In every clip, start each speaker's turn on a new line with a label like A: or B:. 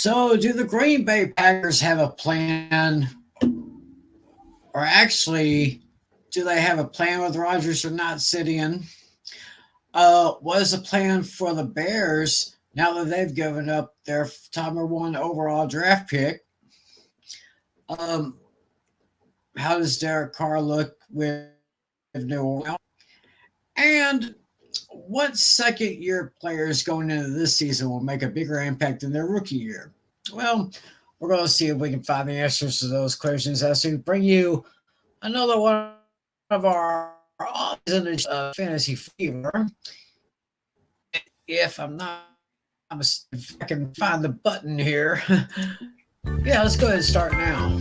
A: So, do the Green Bay Packers have a plan, or actually, do they have a plan with Rodgers or not sitting in? What is the plan for the Bears now that they've given up their number one overall draft pick? Um, how does Derek Carr look with New Orleans? And what second year players going into this season will make a bigger impact than their rookie year? Well, we're going to see if we can find the answers to those questions as we bring you another one of our fantasy fever. If I'm not mistaken, if I can find the button here. Yeah, let's go ahead and start now.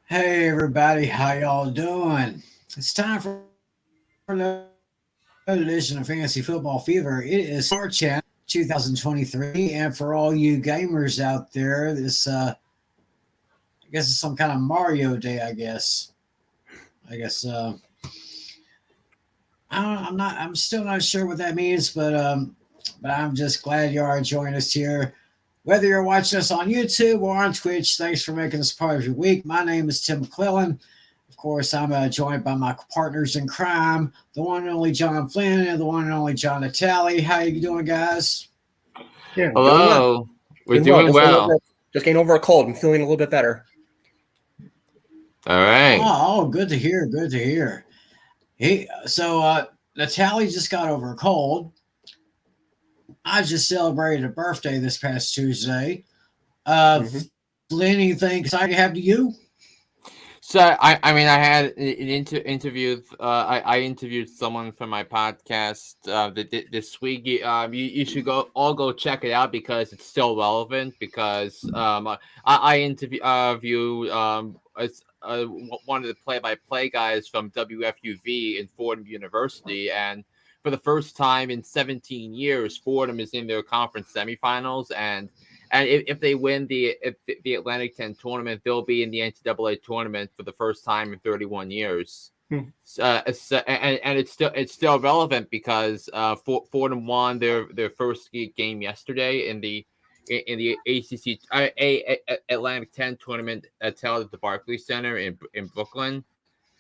A: Hey everybody, how y'all doing? It's time for another edition of Fantasy Football Fever. It is March 2023, and for all you gamers out there, this I guess it's some kind of Mario Day. I guess. I guess. I'm not. I'm still not sure what that means, but I'm just glad you are joining us here. Whether you're watching us on YouTube or on Twitch, thanks for making this part of your week. My name is Tim McClellan. Of course, I'm joined by my partners in crime, the one and only John Flynn and the one and only John Natali. How you doing, guys?
B: Yeah,
C: hello. We're doing well.
B: Just getting over a cold. I'm feeling a little bit better.
C: All right.
A: Oh, good to hear. Good to hear. Natali just got over a cold. I just celebrated a birthday this past Tuesday. Flynn, anything exciting happened to you?
C: So I had an interview. I interviewed someone from my podcast this week. You should go check it out because it's still relevant. Because I interviewed one of the play-by-play guys from WFUV in Fordham University, and for the first time in 17 years, Fordham is in their conference semifinals, and if they win the Atlantic 10 tournament, they'll be in the NCAA tournament for the first time in 31 years. And it's still relevant because Fordham won their first game yesterday in the ACC Atlantic 10 tournament held at the Barclays Center in Brooklyn.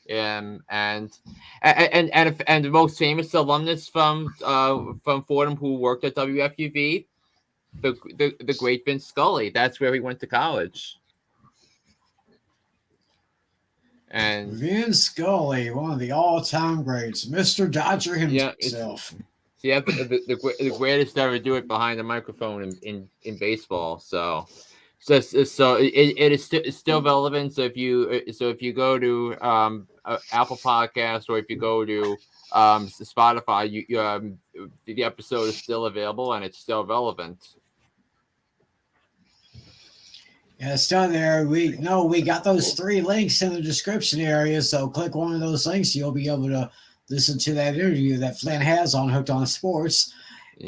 C: And the most famous alumnus from Fordham who worked at WFUV, the great Vince Scully. That's where he went to college. And
A: Vince Scully, one of the all-time greats, Mr. Dodger himself.
C: The greatest to ever do it behind the microphone in baseball. So it is still relevant. So if you go to Apple Podcast or if you go to Spotify, the episode is still available and it's still relevant.
A: Yeah, it's down there. We got those 3 links in the description area. So click one of those links, you'll be able to listen to that interview that Flynn has on Hooked on Sports,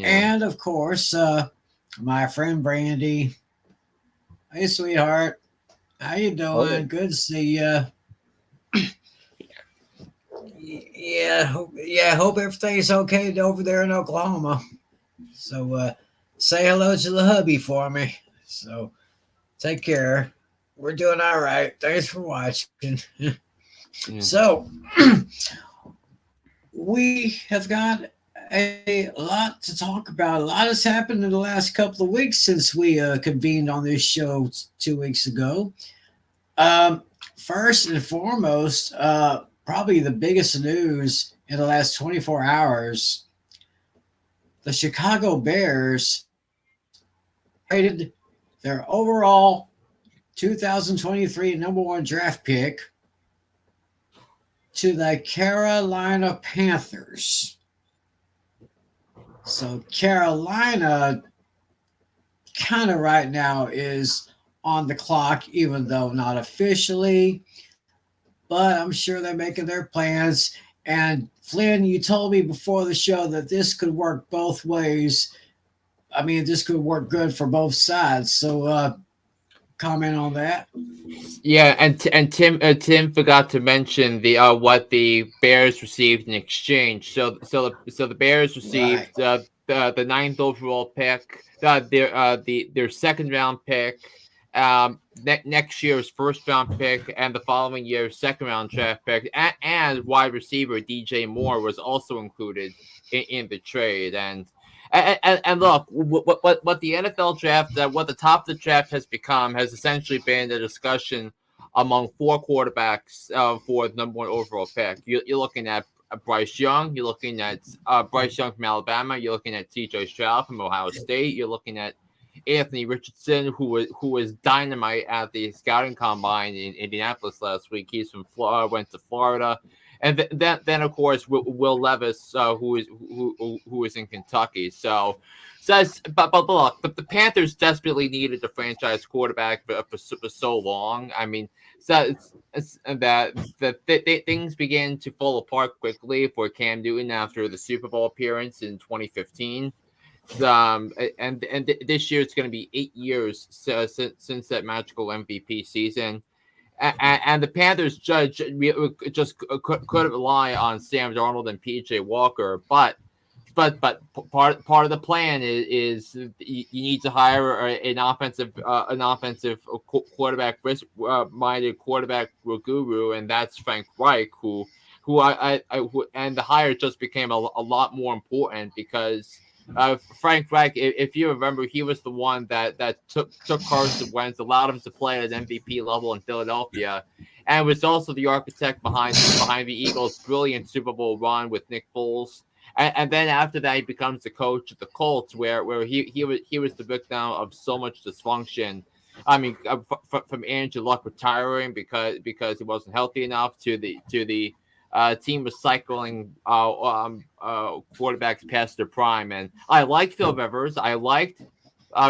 A: and of course, my friend Brandy. Hey, sweetheart, how you doing?
B: Okay.
A: Good to see you. Hope everything's okay over there in Oklahoma. So say hello to the hubby for me. So take care. We're doing all right. Thanks for watching. So we have got a lot to talk about. A lot has happened in the last couple of weeks since we convened on this show 2 weeks ago. First and foremost, probably the biggest news in the last 24 hours, the Chicago Bears traded their overall 2023 number 1 draft pick to the Carolina Panthers. So Carolina kind of right now is on the clock, even though not officially, but I'm sure they're making their plans. And Flynn, you told me before the show that this could work both ways. I mean, this could work good for both sides. So, comment on that.
C: Yeah, and Tim forgot to mention the what the Bears received in exchange. So the Bears
A: Right.
C: received the ninth overall pick, their second round pick, next year's first round pick, and the following year's second round draft pick, and wide receiver DJ Moore was also included in the trade. And look, what the NFL draft, what the top of the draft has become, has essentially been a discussion among four quarterbacks for the number one overall pick. You're looking at Bryce Young. You're looking at Bryce Young from Alabama. You're looking at C.J. Stroud from Ohio State. You're looking at Anthony Richardson, who was dynamite at the scouting combine in Indianapolis last week. He's from Florida, went to Florida. And then of course Will Levis, who is in Kentucky. So but look, the Panthers desperately needed a franchise quarterback for so long. I mean, so it's that things began to fall apart quickly for Cam Newton after the Super Bowl appearance in 2015. And this year it's going to be 8 years since that magical MVP season. And the Panthers just couldn't rely on Sam Darnold and PJ Walker, but part of the plan is you need to hire an offensive quarterback minded quarterback guru, and that's Frank Reich, who and the hire just became a lot more important because Frank Reich, if you remember, he was the one that took Carson Wentz, allowed him to play at an MVP level in Philadelphia, and was also the architect behind the Eagles' brilliant Super Bowl run with Nick Foles. And then after that, he becomes the coach of the Colts, where he was the victim of so much dysfunction. I mean, from Andrew Luck retiring because he wasn't healthy enough to the team recycling quarterbacks past their prime. And I liked Phil Rivers. I liked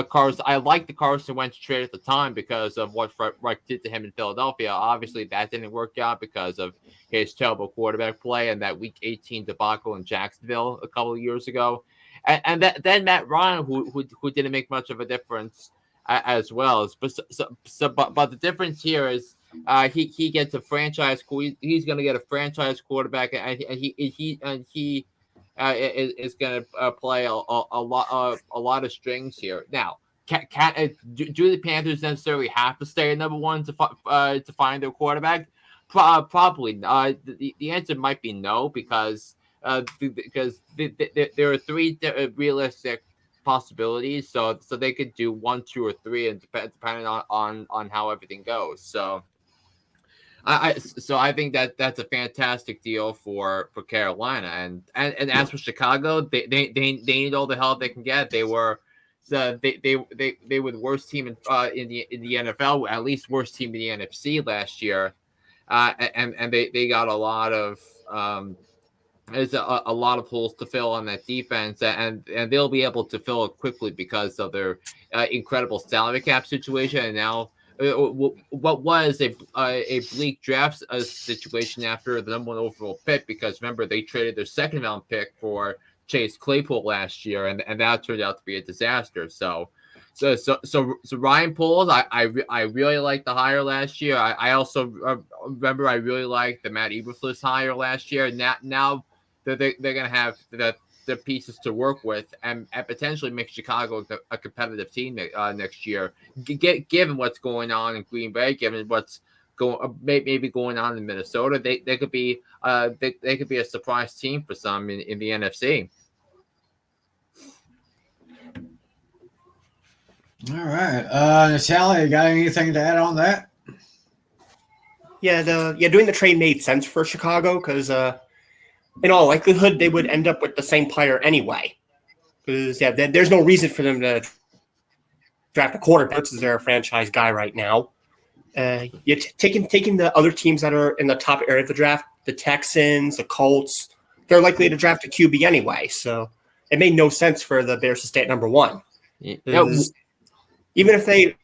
C: Carson. I liked the Carson Wentz trade at the time because of what Reich did to him in Philadelphia. Obviously, that didn't work out because of his terrible quarterback play and that Week 18 debacle in Jacksonville a couple of years ago. And then Matt Ryan, who didn't make much of a difference as well. But the difference here is he gets a franchise. He's going to get a franchise quarterback, and he is going to play a lot of strings here. Now, do the Panthers necessarily have to stay at number one to find their quarterback? Probably not. The answer might be no because there are three realistic possibilities. So they could do 1, 2, or 3, and depending on how everything goes. So I think that's a fantastic deal for Carolina, and as for Chicago, they need all the help they can get. They were the worst team in the NFL, at least worst team in the NFC last year, and they got a lot of there's a lot of holes to fill on that defense, and they'll be able to fill it quickly because of their incredible salary cap situation. And now, what was a bleak draft situation after the number one overall pick, because remember they traded their second round pick for Chase Claypool last year, and that turned out to be a disaster. So Ryan Poles, I really liked the hire last year. I also remember I really liked the Matt Eberflus hire last year. Now they're going to have the pieces to work with and potentially make Chicago a competitive team next year. Given what's going on in Green Bay, given what's maybe going on in Minnesota, they could be they could be a surprise team for some in the NFC.
A: All right, Natalia, you got anything to add on that?
B: Yeah, doing the trade made sense for Chicago because in all likelihood they would end up with the same player anyway. Because there's no reason for them to draft a quarterback since they're a franchise guy right now. You're taking the other teams that are in the top area of the draft, the Texans, the Colts, they're likely to draft a QB anyway. So it made no sense for the Bears to stay at number one. Even if they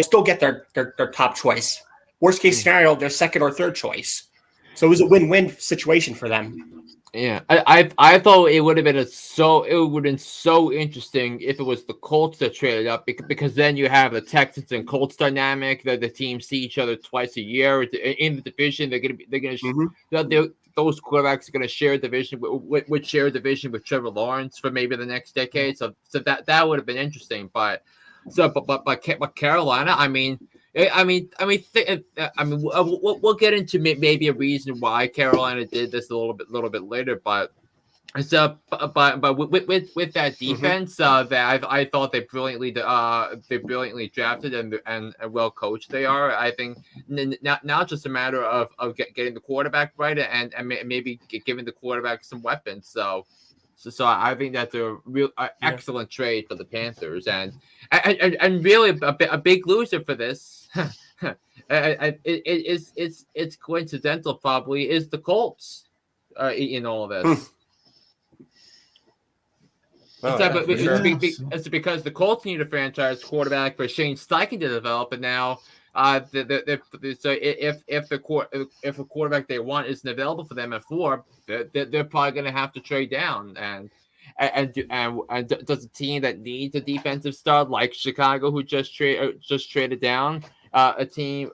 B: still get their top choice. Worst case scenario, their second or third choice. So it was a win-win situation for them.
C: Yeah, I thought it would have been so interesting if it was the Colts that traded up because then you have the Texans and Colts dynamic that the teams see each other twice a year in the division.
B: Mm-hmm.
C: Those quarterbacks are gonna share division share division with Trevor Lawrence for maybe the next decade. So that would have been interesting. But Carolina, I mean. We'll get into maybe a reason why Carolina did this a little bit later, but with that
B: Mm-hmm.
C: defense that I thought they brilliantly drafted and well coached they are. I think now it's just a matter of getting the quarterback right and maybe giving the quarterback some weapons. So I think that's a real excellent trade for the Panthers and really a big loser for this. It's coincidental probably is the Colts in all of
B: Hmm.
C: this.
B: Oh yeah, for sure.
C: It's because the Colts need a franchise quarterback for Shane Steichen to develop, and now so if a quarterback they want isn't available for them at 4, they're probably going to have to trade down. And does a team that needs a defensive stud like Chicago, who just traded down, a team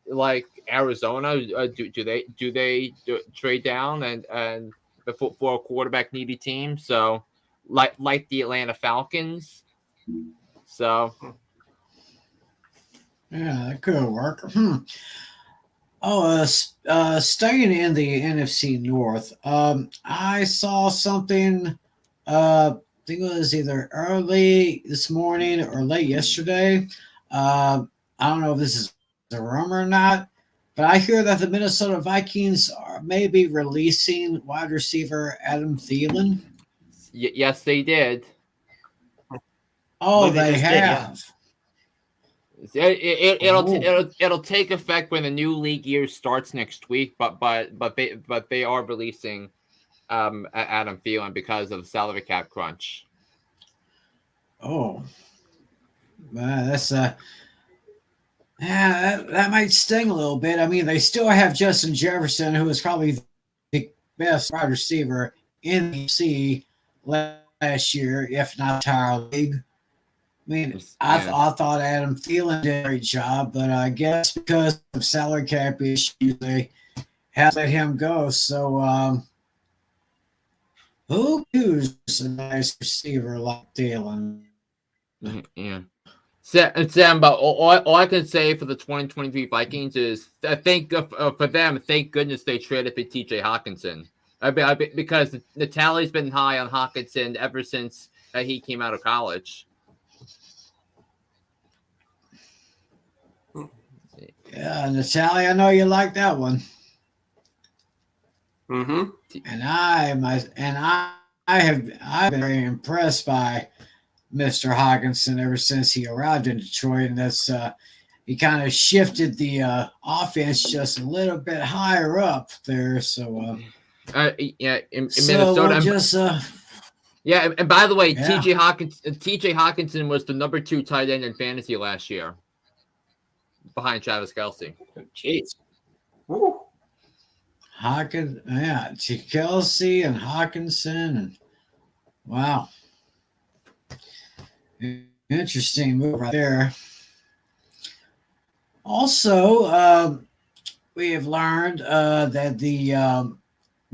C: like Arizona, do they trade down and for a quarterback needy team? So like the Atlanta Falcons. So
A: Yeah, that could work. Oh, staying in the NFC North, I saw something. I think it was either early this morning or late yesterday. I don't know if this is a rumor or not, but I hear that the Minnesota Vikings are maybe releasing wide receiver Adam Thielen.
C: yes, they did.
A: Oh,
B: Well, they
A: they
B: just did, yeah.
A: have. Oh,
C: It'll take effect when the new league year starts next week. But they are releasing Adam Thielen because of the salary cap crunch.
A: oh, that's yeah, that might sting a little bit. I mean, they still have Justin Jefferson, who is probably the best wide receiver in the C last year, if not entire league. I mean,
C: Yeah.
A: I thought Adam Thielen did a great job, but I guess because of salary cap issues, they have to let him go. So, who chooses a nice receiver like Thielen?
C: Yeah. Sam, but all I can say for the 2023 Vikings is I think for them, thank goodness they traded for TJ Hawkinson. Because the tally's been high on Hawkinson ever since he came out of college.
A: Yeah, Natalia, I know you like that one.
B: Mm-hmm.
A: And I've been very impressed by Mr. Hawkinson ever since he arrived in Detroit, and that's he kind of shifted the offense just a little bit higher up there. So
C: Yeah, in
A: so
C: Minnesota.
A: we'll just
C: Yeah, and by the way,
A: yeah.
C: TJ Hawkinson was the number 2 tight end in fantasy last year, behind Travis Kelce.
B: Jeez. Woo.
A: Kelsey and Hawkinson, and wow, interesting move right there. Also, we have learned that the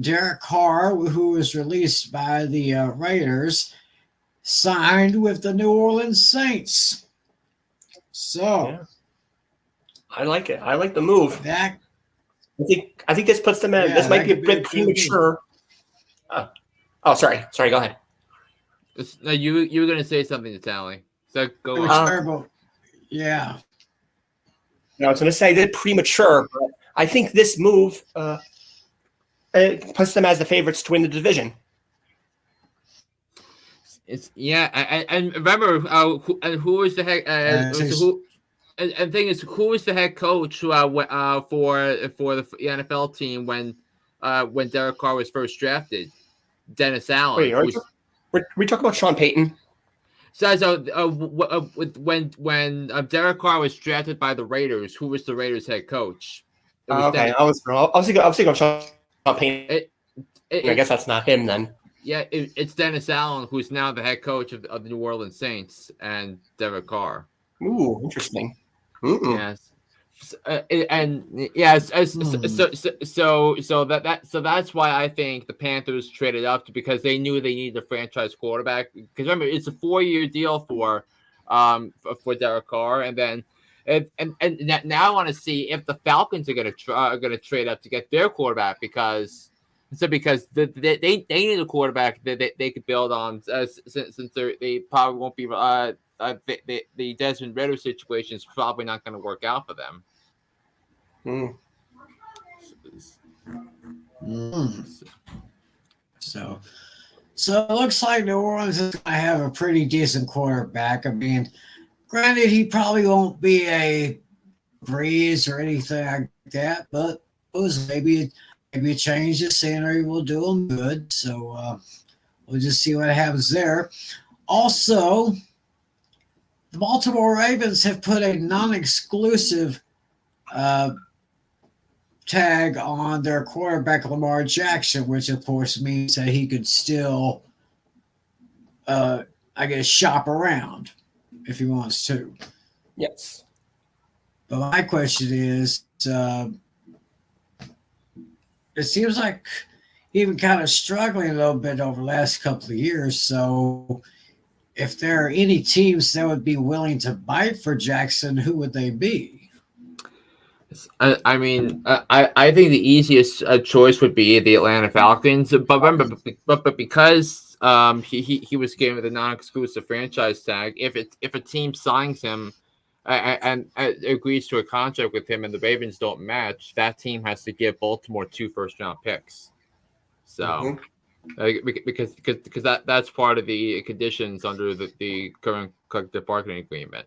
A: Derek Carr, who was released by the Raiders, signed with the New Orleans Saints. So
B: Yeah. I like it. I like the move.
A: that
B: I think this puts them in. This might be a bit premature. Oh, sorry. Sorry, go ahead.
C: No, you were gonna say something to Tally. So go
A: was
C: on.
A: terrible. Yeah.
B: I was going to say they're premature, but I think this move it puts them as the favorites to win the division.
C: It's and remember who was the head and thing is who was the head coach for the NFL team when Derek Carr was first drafted? Dennis Allen.
B: Wait, we talking about Sean Payton?
C: So when Derek Carr was drafted by the Raiders, who was the Raiders head coach?
B: Okay, I was thinking of Sean Payton. I guess that's not him then.
C: Yeah, it's Dennis Allen, who's now the head coach of the New Orleans Saints, and Derek Carr.
B: Ooh, interesting. Mm-mm.
C: Yes. And yes, so that's why I think the Panthers traded up because they knew they needed a franchise quarterback. Because remember, it's a 4-year deal for Derek Carr, and then and now I want to see if the Falcons are going to trade up to get their quarterback because they need a quarterback that they could build on since they probably won't be the Desmond Ritter situation is probably not going to work out for them.
B: Mm.
A: So it looks like New Orleans is going to have a pretty decent quarterback. I mean, granted, he probably won't be a Breeze or anything like that, but maybe a change of scenery will do him good. So we'll just see what happens there. Also, the Baltimore Ravens have put a non-exclusive tag on their quarterback Lamar Jackson, which of course means that he could still, shop around if he wants to.
B: Yes.
A: But my question is, it seems like he's been kind of struggling a little bit over the last couple of years. So if there are any teams that would be willing to bite for Jackson, who would they be?
C: I mean, I think the easiest choice would be the Atlanta Falcons, but remember, but because he was given the non-exclusive franchise tag, if a team signs him and agrees to a contract with him, and the Ravens don't match, that team has to give Baltimore 2 first-round picks. So, because that's part of the conditions under the current collective bargaining agreement.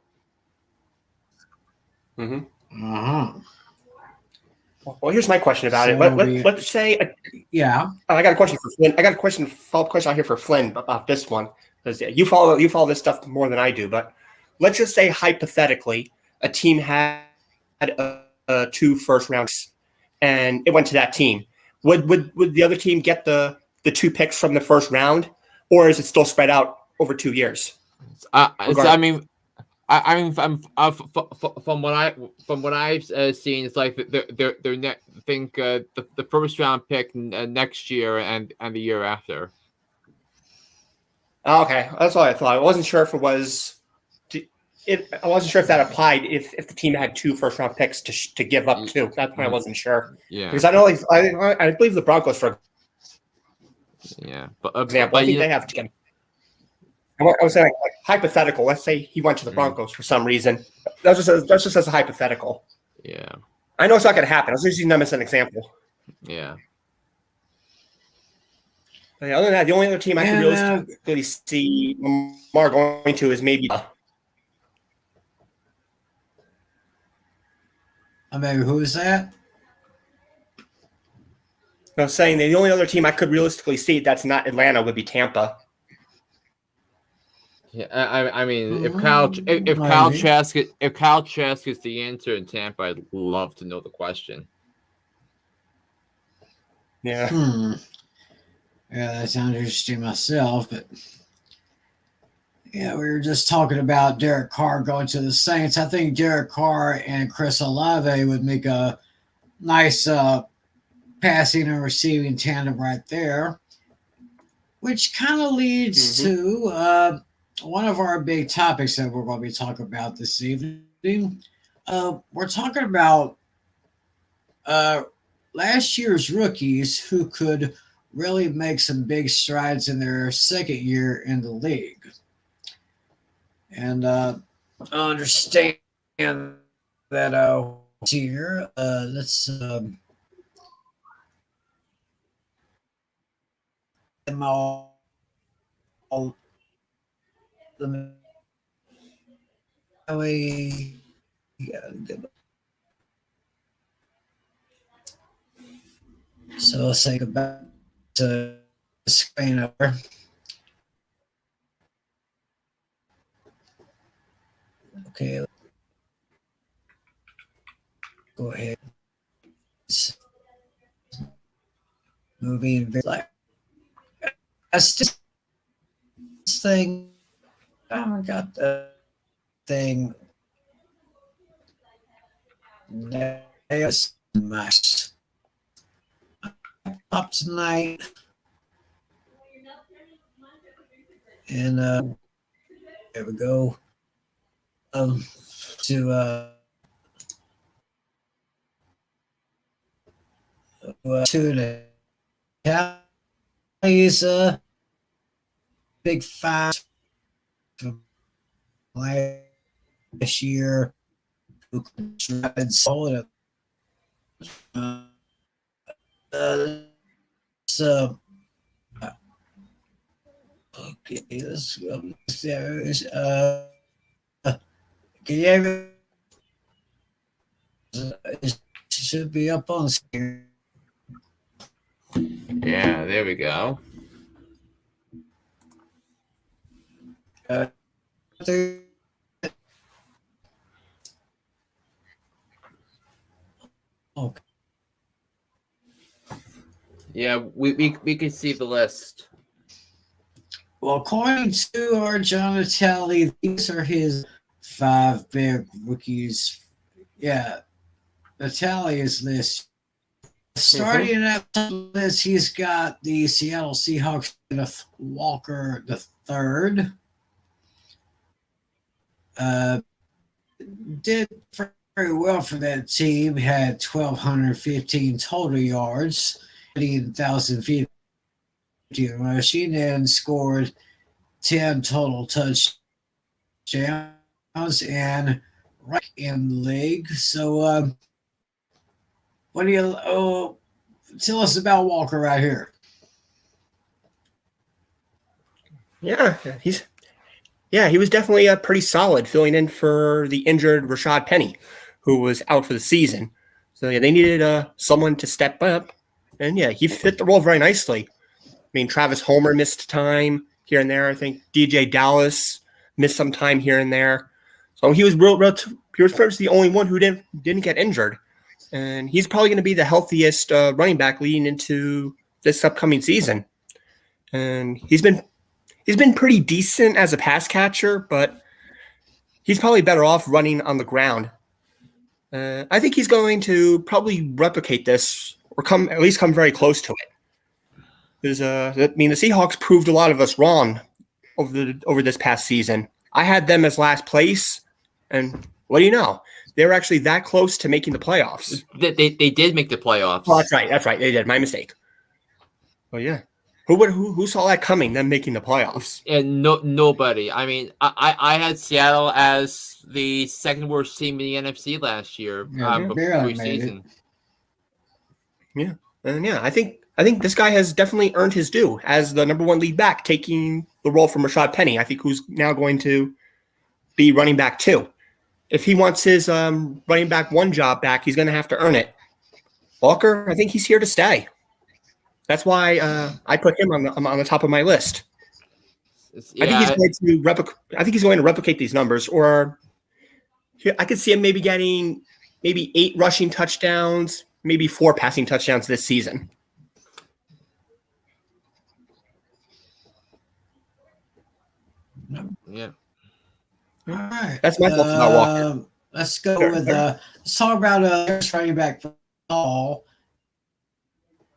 B: Well, here's my question about it. Let's say, I got a question for Flynn. I got a follow-up question out here for Flynn about this one because you follow this stuff more than I do. But let's just say hypothetically, a team had 2 first rounds, and it went to that team. Would the other team get the 2 picks from the first round, or is it still spread out over 2 years?
C: I mean, from what I've seen, it's like they're think the first round pick next year and the year after.
B: Okay, that's all I thought. I wasn't sure if it was. I wasn't sure if that applied if the team had 2 first round picks to give up to. That's why I wasn't sure.
C: Yeah,
B: because I know I believe the Broncos, for example, I think they have 10. I was saying like hypothetical. Let's say he went to the Broncos for some reason. That's just as a hypothetical.
C: Yeah.
B: I know it's not going to happen. I was just using them as an example.
C: Yeah.
B: But other than that, the only other team I can realistically see Lamar going to is maybe.
A: Maybe who is that?
B: I was saying the only other team I could realistically see that's not Atlanta would be Tampa.
C: Yeah, I mean, if Kyle Trask is the answer in Tampa, I'd love to know the question.
B: Yeah.
A: Yeah, that sounds interesting myself, but yeah, we were just talking about Derek Carr going to the Saints. I think Derek Carr and Chris Olave would make a nice passing and receiving tandem right there, which kind of leads to one of our big topics that we're going to be talking about this evening. We're talking about last year's rookies who could really make some big strides in their second year in the league. And I understand that here, let's them all so let's say goodbye to screen over. Okay, go ahead. Moving very That's just this thing. I haven't got the thing. That's nice. Up tonight, and there we go. To to the he's a big fan from last year. Who rapid solid. So okay, let's go. Can you ever? It should be up on screen.
C: Yeah, there we go.
A: Okay.
C: Yeah, we can see the list.
A: Well, according to our John Natali, these are his 5 big rookies. Yeah, Natali's list. Starting at the list, he's got the Seattle Seahawks, Kenneth Walker the third. Did very well for that team. Had 1,215 total yards, 18,050 rushing, and scored 10 total touchdowns and right in the league. So, what do you tell us about Walker right here?
B: Yeah, he was definitely pretty solid, filling in for the injured Rashad Penny, who was out for the season. So yeah, they needed someone to step up, and yeah, he fit the role very nicely. I mean, Travis Homer missed time here and there. I think DJ Dallas missed some time here and there. So he was he was perhaps the only one who didn't get injured, and he's probably going to be the healthiest running back leading into this upcoming season. And he's been pretty decent as a pass catcher, but he's probably better off running on the ground. I think he's going to probably replicate this or come very close to it. Because the Seahawks proved a lot of us wrong over this past season. I had them as last place, and what do you know? They were actually that close to making the playoffs.
C: They did make the playoffs.
B: Oh, that's right. They did. My mistake. Oh yeah. Who saw that coming? Them making the playoffs?
C: And nobody. I mean, I had Seattle as the second worst team in the NFC last year. Preseason.
B: Yeah, and yeah, I think this guy has definitely earned his due as the number 1 lead back, taking the role from Rashad Penny. I think who's now going to be running back 2. If he wants his running back 1 job back, he's going to have to earn it. Walker, I think he's here to stay. That's why I put him on the top of my list. Yeah. I think he's going to replicate these numbers, or I could see him maybe getting 8 rushing touchdowns, maybe 4 passing touchdowns this season.
C: Yeah.
A: All right.
B: That's my thoughts about Walker.
A: Let's go with let's talk about running back for Paul.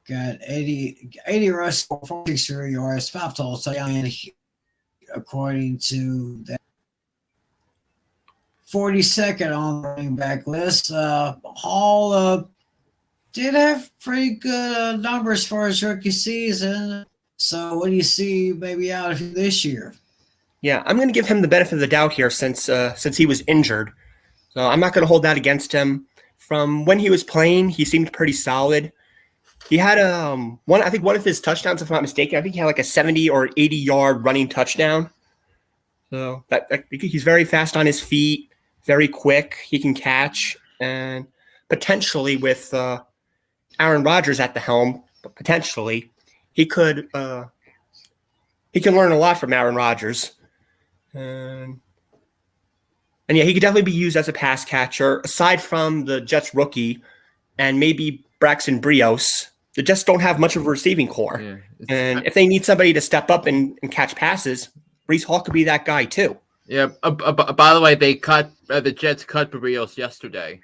A: Got 80 rush, 46 yards, 5 total touchdowns, according to that 42nd on the running back list. Hall did have pretty good numbers for his rookie season. So what do you see maybe out of him this year?
B: Yeah, I'm going to give him the benefit of the doubt here since he was injured. So I'm not going to hold that against him. From when he was playing, he seemed pretty solid. He had one of his touchdowns, if I'm not mistaken, I think he had like a 70 or 80 yard running touchdown. So he's very fast on his feet, very quick. He can catch, and potentially with Aaron Rodgers at the helm, potentially he can learn a lot from Aaron Rodgers. And yeah, he could definitely be used as a pass catcher aside from the Jets rookie and maybe Braxton Brios. they just don't have much of a receiving core.
C: Yeah.
B: And if they need somebody to step up and catch passes, Brees Hall could be that guy too.
C: Yeah. By the way, the Jets cut Barrios yesterday.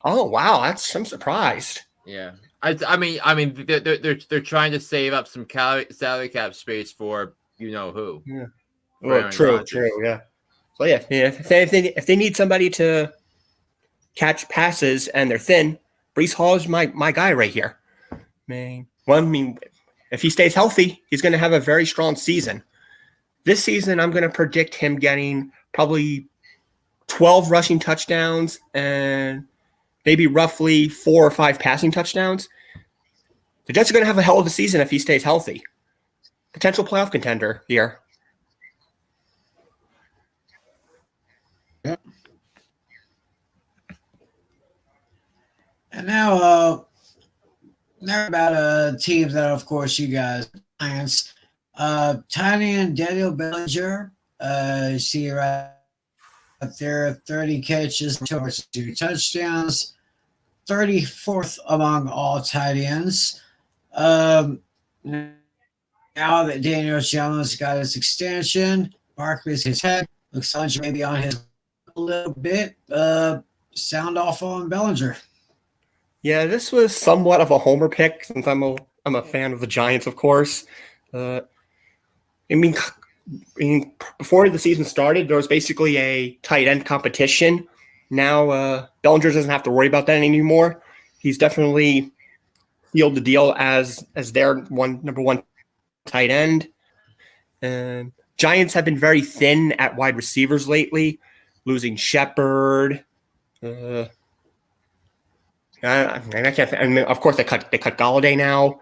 B: Oh wow, I'm surprised.
C: Yeah. I mean, they're trying to save up some salary cap space for you know who.
B: Yeah.
C: Aaron
B: True.
C: Rodgers.
B: Yeah. So yeah, if they need somebody to catch passes and they're thin, Brees Hall is my guy right here. If he stays healthy, he's going to have a very strong season. This season, I'm going to predict him getting probably 12 rushing touchdowns and maybe roughly 4 or 5 passing touchdowns. The Jets are going to have a hell of a season if he stays healthy. Potential playoff contender here.
A: Yep. And now, about a team that, of course, you guys, Giants. Tiny and Daniel Bellinger, see right up there, 30 catches, 2 touchdowns, 34th among all tight ends. Now that Daniel Jones got his extension, Barkley's his head, looks like maybe on his a little bit. Sound off on Bellinger.
B: Yeah, this was somewhat of a homer pick since I'm a fan of the Giants, of course. Before the season started, there was basically a tight end competition. Now Bellinger doesn't have to worry about that anymore. He's definitely sealed the deal as their number one tight end. Giants have been very thin at wide receivers lately, losing Shepard. Of course, they cut Galladay now.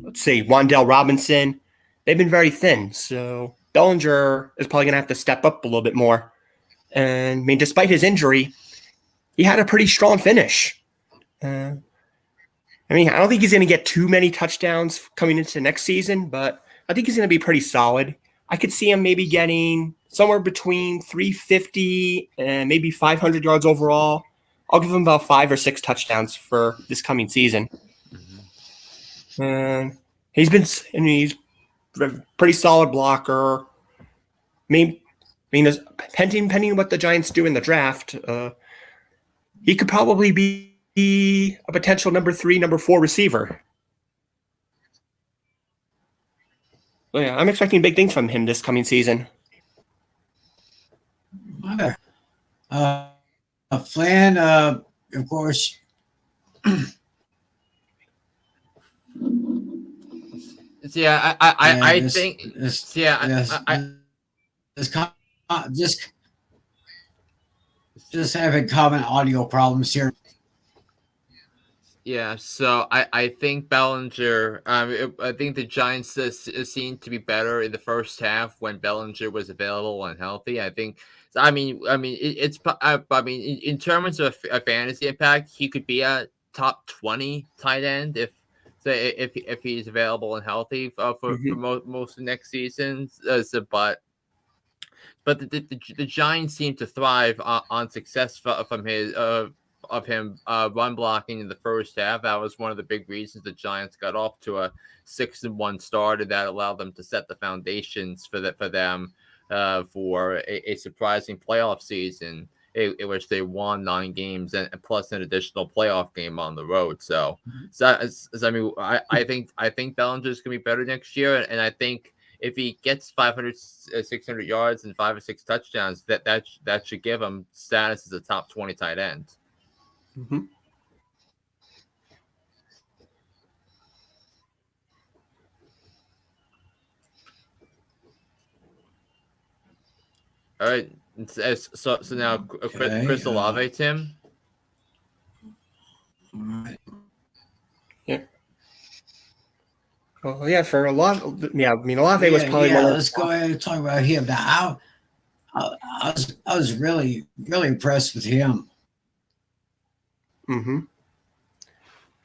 B: Let's see, Wan'Dale Robinson. They've been very thin, so Bellinger is probably going to have to step up a little bit more. And despite his injury, he had a pretty strong finish. I don't think he's going to get too many touchdowns coming into next season, but I think he's going to be pretty solid. I could see him maybe getting somewhere between 350 and maybe 500 yards overall. I'll give him about 5 or 6 touchdowns for this coming season. And he's a pretty solid blocker. Depending on what the Giants do in the draft, he could probably be a potential number 3, number 4 receiver. So yeah, I'm expecting big things from him this coming season.
A: Flynn, of course.
C: Yeah, I think.
A: Just having common audio problems here.
C: Yeah, so I think Bellinger. I think the Giants seemed to be better in the first half when Bellinger was available and healthy. I think. In terms of a fantasy impact, he could be a top 20 tight end if he's available and healthy for most of next season. But the Giants seem to thrive on success from his him run blocking in the first half. That was one of the big reasons the Giants got off to a 6-1 start, and that allowed them to set the foundations for them for a surprising playoff season in which they won 9 games and plus an additional playoff game on the road. I think Bellinger's gonna be better next year, and I think if he gets 500, 600 yards and 5 or 6 touchdowns, that should give him status as a top 20 tight end.
B: Mm-hmm.
C: All right. So now Chris Olave, Tim.
A: All right.
B: Yeah. Well, yeah. For Olave, Olave was probably one.
A: Let's go ahead and talk about him now. I was really impressed with him.
B: Mm-hmm.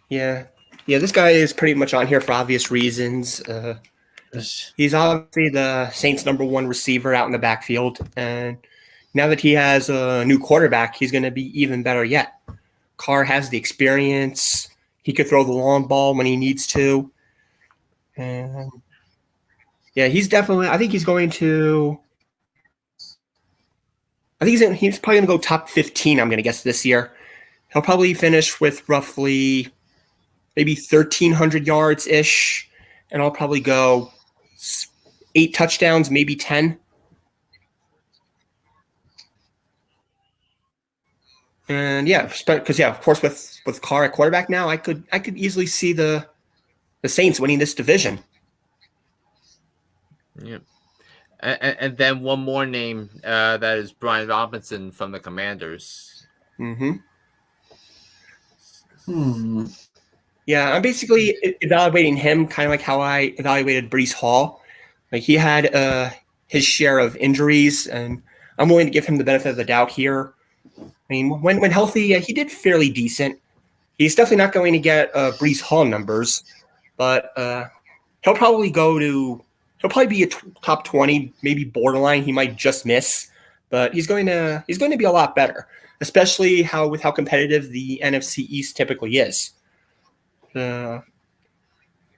B: Yeah. This guy is pretty much on here for obvious reasons. He's obviously the Saints' number 1 receiver out in the backfield, and now that he has a new quarterback, he's going to be even better yet. Carr has the experience. He could throw the long ball when he needs to. And yeah, he's definitely. I think he's going to. I think he's probably going to go top 15. I'm going to guess this year. He'll probably finish with roughly maybe 1,300 yards ish, and I'll probably go 8 touchdowns, maybe 10. And yeah, because of course, with Carr at quarterback now, I could easily see the Saints winning this division.
C: Yeah. And then one more name that is Brian Robinson from the Commanders.
B: Mm-hmm.
A: Yeah,
B: I'm basically evaluating him kind of like how I evaluated Breece Hall. Like he had his share of injuries, and I'm willing to give him the benefit of the doubt here. I mean, when healthy, he did fairly decent. He's definitely not going to get Breece Hall numbers, but he'll probably be a top 20, maybe borderline. He might just miss, but he's going to be a lot better, especially with how competitive the NFC East typically is. And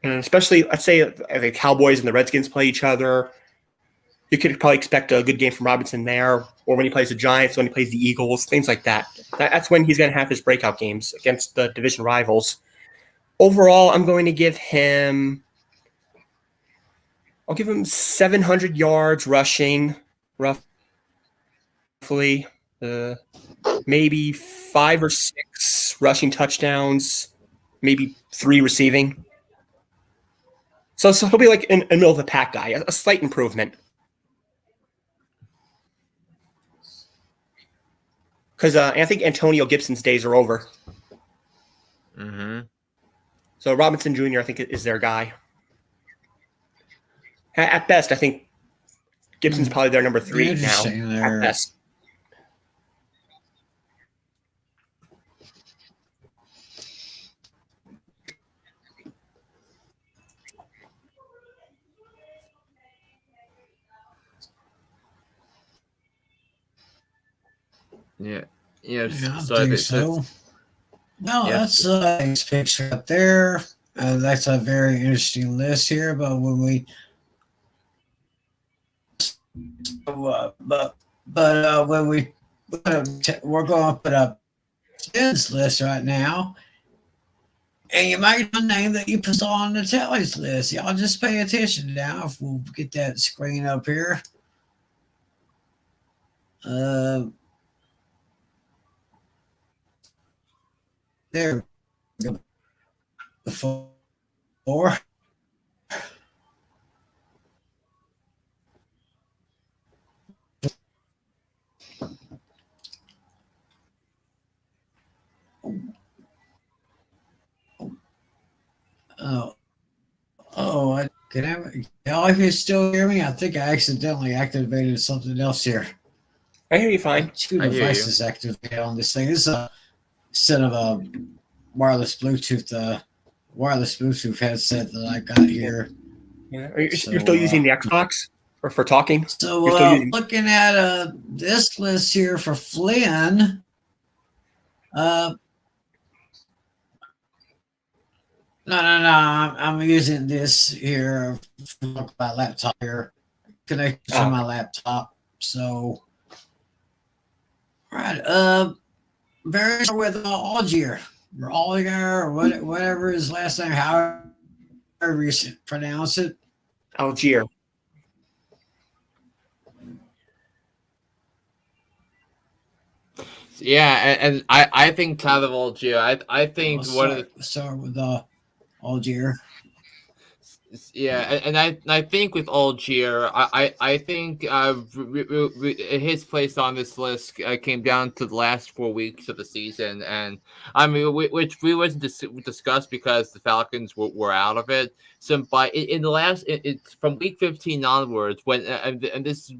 B: especially, let's say the Cowboys and the Redskins play each other. You could probably expect a good game from Robinson there, or when he plays the Giants, when he plays the Eagles, things like that. That's when he's going to have his breakout games against the division rivals. Overall, I'm going to give him. I'll give him 700 yards rushing, roughly. Maybe 5 or 6 rushing touchdowns, maybe 3 receiving. So he'll be like in the middle of the pack guy, a slight improvement. Because I think Antonio Gibson's days are over.
C: Mm-hmm.
B: So Robinson Jr., I think, is their guy. At best, I think Gibson's probably their number 3 now. At best.
C: Yeah.
A: I think so. No, that's a nice picture up there. That's a very interesting list here. But when we, when we're going to put up Finn's list right now, and you might get a name that you put on the Telly's list. Y'all just pay attention now. If we'll get that screen up here. There we go. Before. Y'all, if you still hear me, I think I accidentally activated something else here.
B: I hear you fine.
A: 2 devices activated on this thing. This is instead of a wireless Bluetooth headset that I got here.
B: Yeah. You're still using the Xbox for talking?
A: So looking at this list here for Flynn, No. I'm using this here for my laptop here, connected to my laptop. So, all right. Very sure with Algier or whatever his last name, however you pronounce it.
B: Algier.
C: Yeah, and I think Tyler Algier. I think
A: start with Algier.
C: Yeah, and I think with Algier, I think his place on this list came down to the last 4 weeks of the season, and I mean, which we wasn't discussed because the Falcons were out of it. So, but in the last, it's from week 15 onwards, when and this is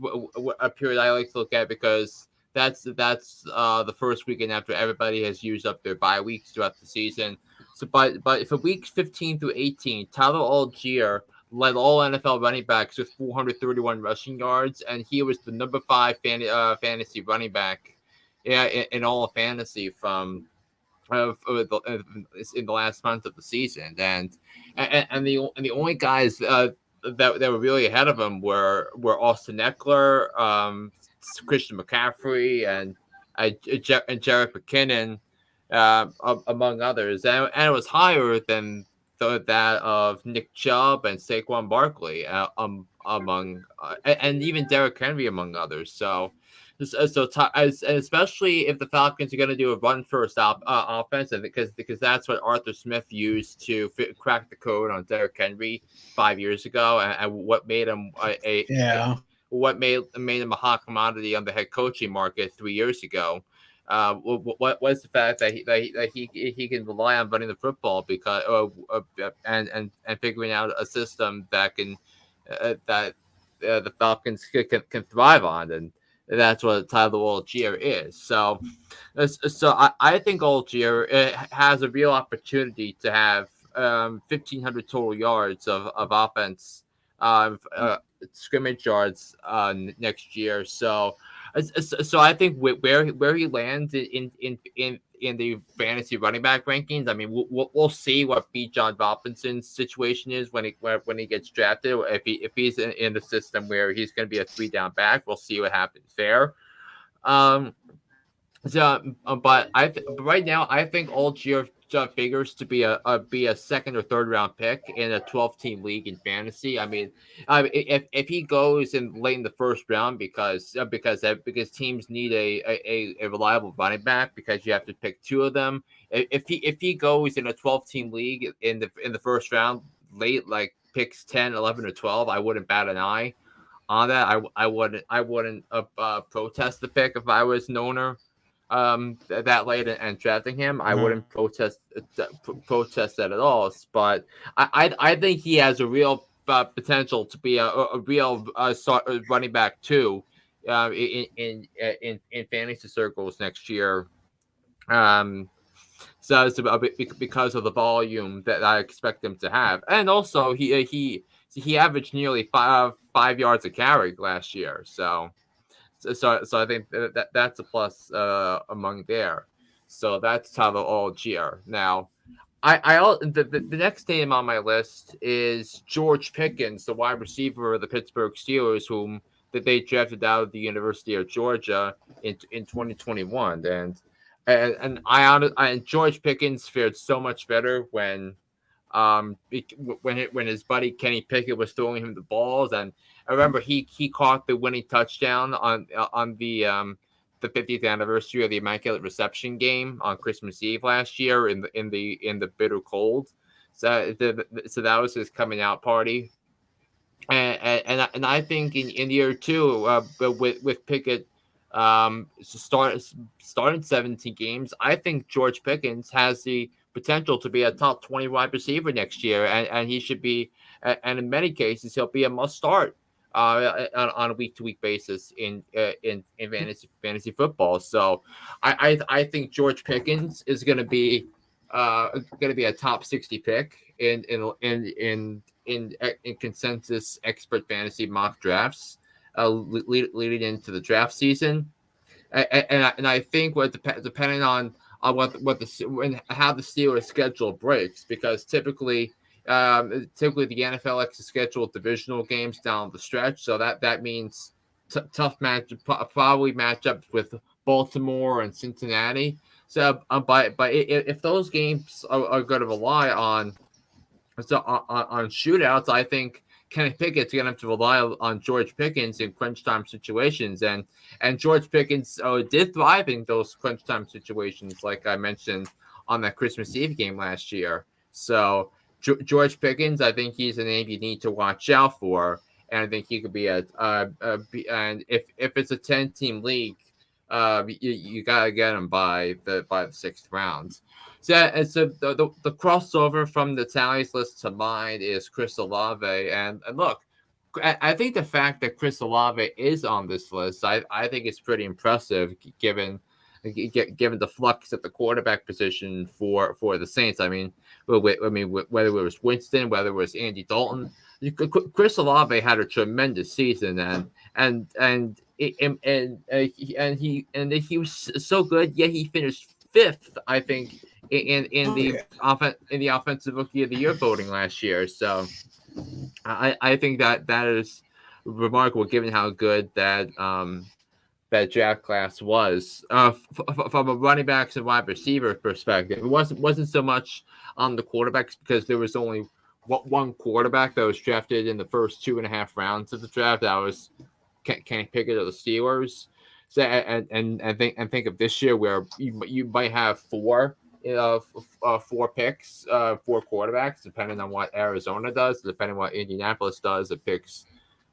C: a period I like to look at because that's the first weekend after everybody has used up their bye weeks throughout the season. So, but for weeks 15 through 18, Tyler Algier led all NFL running backs with 431 rushing yards, and he was the number 5 fantasy running back, in all of fantasy from in the last month of the season, and the only guys that were really ahead of him were Austin Eckler, Christian McCaffrey, and Jarrett McKinnon, among others, and it was higher than that of Nick Chubb and Saquon Barkley, among and even Derrick Henry, among others. And especially if the Falcons are going to do a run first offense, and because that's what Arthur Smith used to crack the code on Derrick Henry 5 years ago, and what made him what made him a hot commodity on the head coaching market 3 years ago. What was the fact that he can rely on running the football because and figuring out a system that can that the Falcons can thrive on, and that's what Tyler Algier is. So I think Algier has a real opportunity to have 1,500 total yards of offense, scrimmage yards next year. So I think where he lands in the fantasy running back rankings, I mean, we'll see what B. John Robinson's situation is when he gets drafted. If he's in the system where he's going to be a 3-down back, we'll see what happens there. But right now, I think Algier figures to be a second or third round pick in a 12-team league in fantasy. I mean, if he goes in late in the first round because teams need a reliable running back because you have to pick two of them. If he goes in a 12-team league in the first round late, like picks 10, 11, or 12, I wouldn't bat an eye on that. I wouldn't protest the pick if I was an owner that late and drafting him. I wouldn't protest that at all. But I think he has a real potential to be a real running back too in fantasy circles next year. So it's because of the volume that I expect him to have, and also he averaged nearly 5 yards a carry last year. So I think that's a plus among there. So that's Tyler Algier. Now, the next name on my list is George Pickens, the wide receiver of the Pittsburgh Steelers, whom that they drafted out of the University of Georgia in 2021, and George Pickens fared so much better when his buddy Kenny Pickett was throwing him the balls, and I remember he caught the winning touchdown on the 50th anniversary of the Immaculate Reception game on Christmas Eve last year in the bitter cold. So that was his coming out party, and I think in year two, with Pickett starting 17 games, I think George Pickens has the potential to be a top 20 wide receiver next year, and he should be, and in many cases he'll be a must start on a week-to-week basis in fantasy football. So I think George Pickens is going to be a top 60 pick in consensus expert fantasy mock drafts leading into the draft season. And I think depending on how the Steelers' schedule breaks, because typically the NFL likes to schedule divisional games down the stretch, so that means tough probably matchups with Baltimore and Cincinnati. So, but if those games are going to rely on shootouts, I think Kenny Pickett's going to have to rely on George Pickens in crunch time situations, and George Pickens did thrive in those crunch time situations, like I mentioned on that Christmas Eve game last year. So George Pickens, I think he's a name you need to watch out for, and I think he could be and if it's a 10-team league, you gotta get him by the 6th round. So the crossover from the tallies list to mine is Chris Olave, and look, I think the fact that Chris Olave is on this list, I think it's pretty impressive given the flux at the quarterback position for the Saints. I mean, whether it was Winston, whether it was Andy Dalton, Chris Olave had a tremendous season, and he was so good. Yet he finished 5th, I think, in the offensive rookie of the year voting last year. So I think that is remarkable given how good that draft class was. From a running backs and wide receiver perspective, it wasn't so much on the quarterbacks because there was only one quarterback that was drafted in the first 2.5 rounds of the draft. That was Kenny Pickett of the Steelers. So and think of this year where you might have four picks, four quarterbacks, depending on what Arizona does, depending on what Indianapolis does. It picks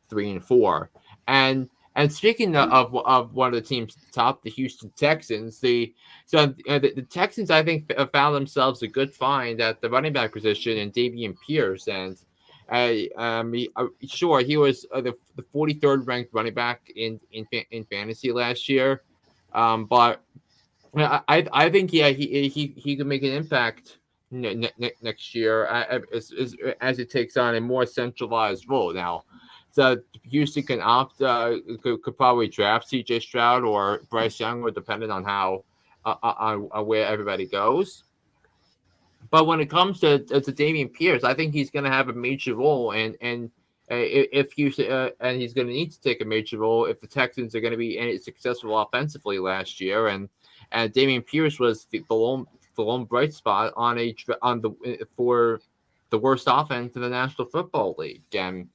C: 3 and 4. And speaking of one of the teams top, the Houston Texans, the Texans I think found themselves a good find at the running back position in Dameon Pierce, and sure he was the 43rd ranked running back in fantasy last year, but I think he can make an impact next year as it takes on a more centralized role now. So Houston can could probably draft C.J. Stroud or Bryce Young, or depending on how on where everybody goes. But when it comes to Dameon Pierce, I think he's going to have a major role, and if Houston and he's going to need to take a major role if the Texans are going to be successful offensively last year, and Dameon Pierce was the lone bright spot for the worst offense in the National Football League, and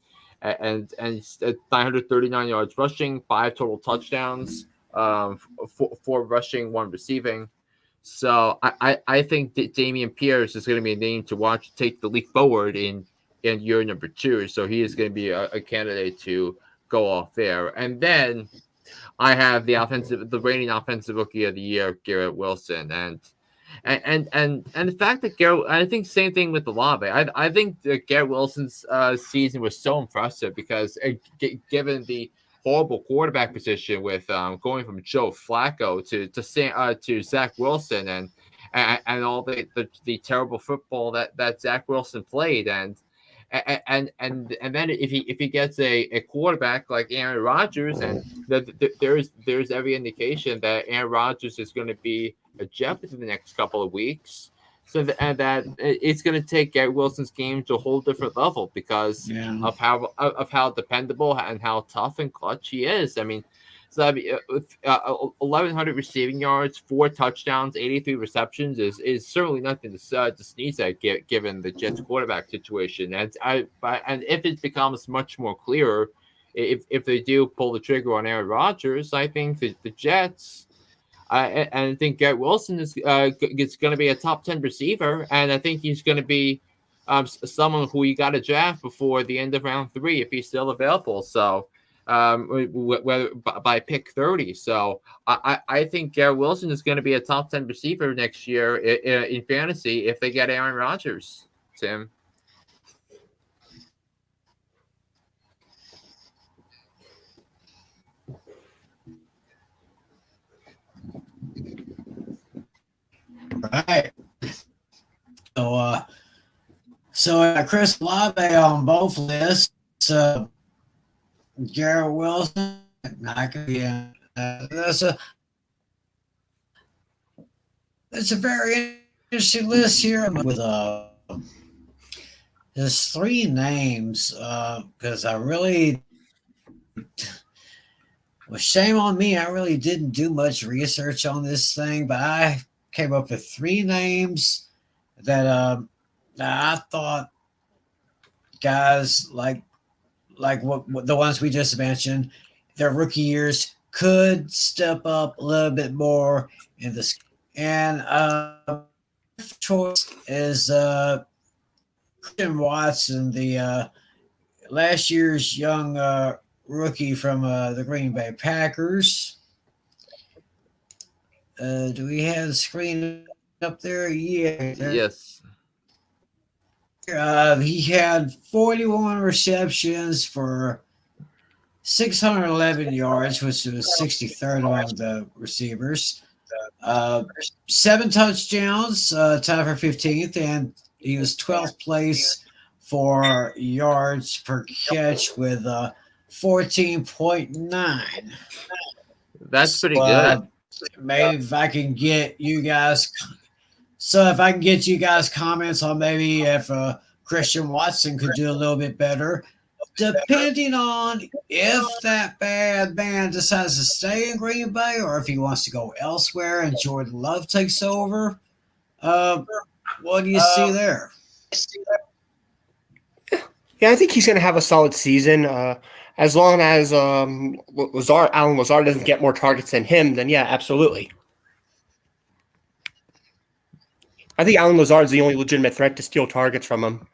C: 939 yards rushing, 5 total touchdowns, 4 rushing, 1 receiving. So I think that Dameon Pierce is going to be a name to watch take the leap forward in year number 2. So he is going to be a candidate to go off there. And then I have the reigning offensive rookie of the year, Garrett Wilson, and the fact that Garrett, I think same thing with Olave. I think that Garrett Wilson's season was so impressive because given the horrible quarterback position with going from Joe Flacco to Zach Wilson and all the terrible football that Zach Wilson played, and then if he gets a quarterback like Aaron Rodgers, and there's every indication that Aaron Rodgers is going to be a Jet within the next couple of weeks. So that it's going to take Garrett Wilson's game to a whole different level because of how dependable and how tough and clutch he is. I mean, 1,100 receiving yards, 4 touchdowns, 83 receptions is certainly nothing to sneeze at given the Jets quarterback situation. And if it becomes much more clearer, if they do pull the trigger on Aaron Rodgers, I think the Jets. And I think Garrett Wilson is going to be a top 10 receiver, and I think he's going to be someone who you got to draft before the end of round 3 if he's still available. So, whether by pick 30. So, I think Garrett Wilson is going to be a top 10 receiver next year in fantasy if they get Aaron Rodgers. Tim.
A: Right. So Chris Olave on both lists. Garrett Wilson, not gonna be in. That's a very interesting list here with there's 3 names because I really. Well, shame on me. I really didn't do much research on this thing, but I came up with 3 names that I thought guys like what the ones we just mentioned, their rookie years could step up a little bit more in this. And choice is Christian Watson, the last year's young rookie from the Green Bay Packers. Do we have the screen up there? Yeah.
C: Yes.
A: He had 41 receptions for 611 yards, which was 63rd among the receivers. 7 touchdowns, tied for 15th, and he was 12th place for yards per catch with 14.9.
C: That's pretty good.
A: Maybe if I can get you guys So if I can get you guys comments on maybe if Christian Watson could do a little bit better, depending on if that bad man decides to stay in Green Bay or if he wants to go elsewhere and Jordan Love takes over. Uh, what do you see there?
B: Yeah, I think he's going to have a solid season. As long as Alan Lazard doesn't get more targets than him, then yeah, absolutely. I think Alan Lazard's the only legitimate threat to steal targets from him.